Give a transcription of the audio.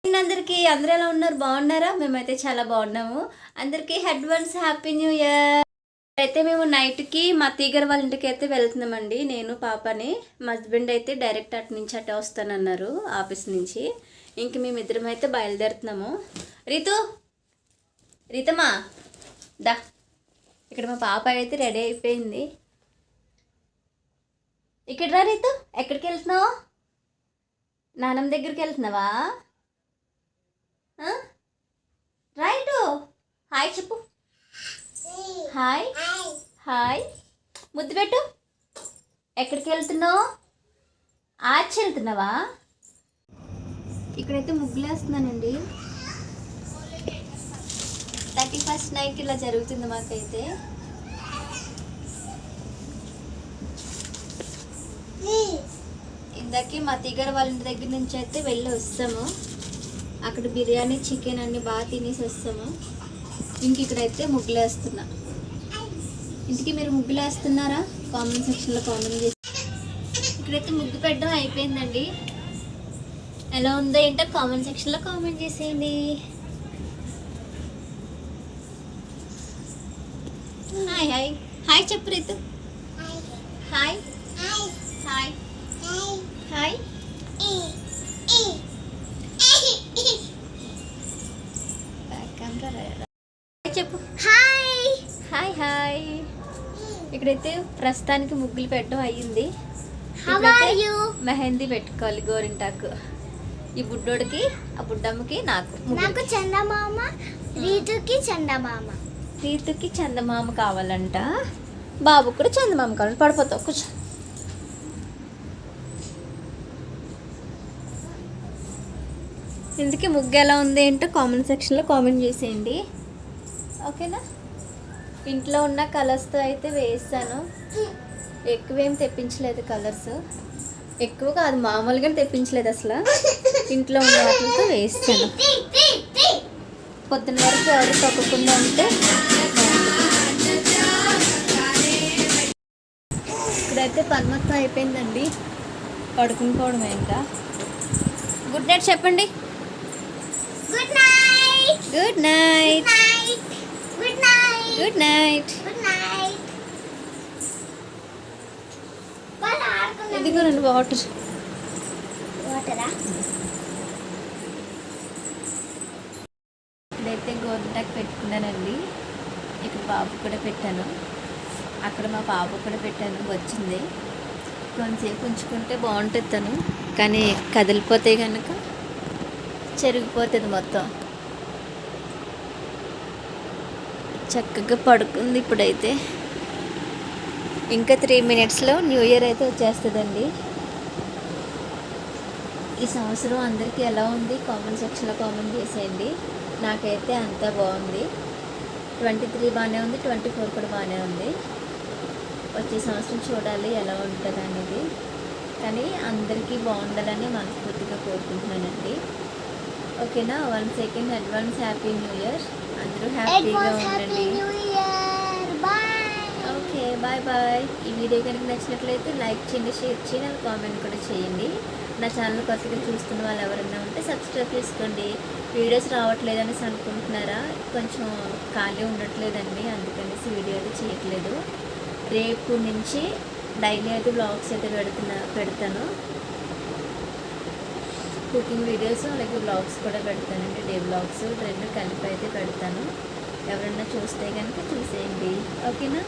అందరికీ అందరూ ఎలా ఉన్నారు? బాగున్నారా? మేమైతే చాలా బాగున్నాము. అందరికీ అడ్వాన్స్ హ్యాపీ న్యూ ఇయర్. అయితే మేము నైట్కి మా తీగర్ వాళ్ళ ఇంటికి అయితే వెళ్తున్నామండి, నేను పాపని. మా హస్బెండ్ అయితే డైరెక్ట్ అటు నుంచి అటే వస్తానన్నారు ఆఫీస్ నుంచి. ఇంక మేమిద్దరం అయితే బయలుదేరుతున్నాము. రీతమ్మా దా, ఇక్కడ మా పాప అయితే రెడీ అయిపోయింది. ఇక్కడ రా రీతు, ఎక్కడికి వెళ్తున్నావు? నానమ్మ దగ్గరికి వెళ్తున్నావా? రైట్, హాయ్ చెప్పు. హాయ్ హాయ్, ముద్దు పెట్టు. ఎక్కడికి వెళ్తున్నావు? ఆచి వెళ్తున్నావా? ఇక్కడైతే ముగ్గులు వేస్తున్నానండి. 31st నైట్ ఇలా జరుగుతుంది మాకైతే. ఇందాకే మా తీగర్ వాళ్ళ ఇంటి దగ్గర నుంచి అయితే వెళ్ళి వస్తాము. అక్కడ బిర్యానీ చికెన్ అన్ని బాగా తినేసి వస్తాము. ఇంక ఇక్కడైతే ముగ్గులు వేస్తున్నా. ఇంటికి మీరు ముగ్గులు వేస్తున్నారా? కామెంట్ సెక్షన్లో కామెంట్ చేసి. ఇక్కడైతే ముగ్గు పెట్టడం అయిపోయిందండి. ఎలా ఉందో ఏంటో కామెంట్ సెక్షన్లో కామెంట్ చేసేయండి. హాయ్ హాయ్ హాయ్ చెప్పు రీతు. హాయ్ హాయ్ హాయ్ చెప్పు. Hi hi hi. ఇక్కడైతే ప్రస్తుతానికి ముగ్గులు పెట్టడం అయ్యింది. మెహందీ పెట్టుకోవాలి, గోరింటాకు. ఈ బుడ్డోడికి, ఆ బుడ్డమ్మకి, నాకు చందమామ, రీతుకి చందమామ. రీతుకి చందమామ కావాలంట, బాబు కూడా చందమామ కావాలి. పడిపోతావు, కూర్చో. ఇందుకే ముగ్గు ఎలా ఉంది ఏంటో కామెంట్ సెక్షన్లో కామెంట్ చేసేయండి, ఓకేనా? ఇంట్లో ఉన్న కలర్స్తో అయితే వేసాను. ఎక్కువేం తెప్పించలేదు కలర్స్, ఎక్కువ కాదు, మామూలుగా తెప్పించలేదు అసలు. ఇంట్లో ఉన్న వాటితో వేస్తాను. పొద్దున్న వరకు ఎవరు తగ్గకుండా ఉంటే. ఇప్పుడైతే పని మొత్తం అయిపోయిందండి, పడుకుని ఇంకా. గుడ్ నైట్ చెప్పండి. Good night. Good night. Good night. Good night. Good night. ఇదిగోనండి వాటరా. ఇక్కడైతే గోరింటాకు పెట్టుకున్నానండి. ఇక్కడ బాబు కూడా పెట్టాను, అక్కడ మా బాబు కూడా పెట్టాను. వచ్చింది కొంచెంసేపు ఉంచుకుంటే బాగుంటుంది తను, కానీ కదిలిపోతే కనుక చెరిగిపోతుంది మొత్తం. చక్కగా పడుకుంది. ఇప్పుడైతే ఇంకా 3 minutesలో న్యూ ఇయర్ అయితే వచ్చేస్తుందండి. ఈ సంవత్సరం అందరికీ ఎలా ఉంది కామెంట్ సెక్షన్లో కామెంట్ చేసేయండి. నాకైతే అంతా బాగుంది. 23 బాగానే ఉంది, 24 కూడా బాగానే ఉంది. వచ్చే సంవత్సరం చూడాలి ఎలా ఉంటుంది అనేది. కానీ అందరికీ బాగుండాలని మనస్ఫూర్తిగా కోరుకుంటున్నానండి, ఓకేనా? 1 second advance happy new year. అందరూ హ్యాపీగా ఉండండి. Okay, bye bye. ఈ వీడియో కనుక నచ్చినట్లయితే లైక్ చేయండి, షేర్ చేయండి, అని కామెంట్ కూడా చేయండి. నా ఛానల్ కొత్తగా చూస్తున్న వాళ్ళు ఎవరైనా ఉంటే సబ్స్క్రైబ్ చేసుకోండి. వీడియోస్ రావట్లేదనేసి అనుకుంటున్నారా? కొంచెం ఖాళీ ఉండట్లేదండి, అందుకనేసి వీడియో అయితే చేయట్లేదు. రేపు నుంచి డైలీ అయితే బ్లాగ్స్ అయితే పెడతాను. కుకింగ్ వీడియోస్ అలాగే బ్లాగ్స్ కూడా పెడతానండి. డే బ్లాగ్స్ 2 కలిపి అయితే పెడతాను. ఎవరైనా చూస్తే కనుక చూసేయండి, ఓకేనా?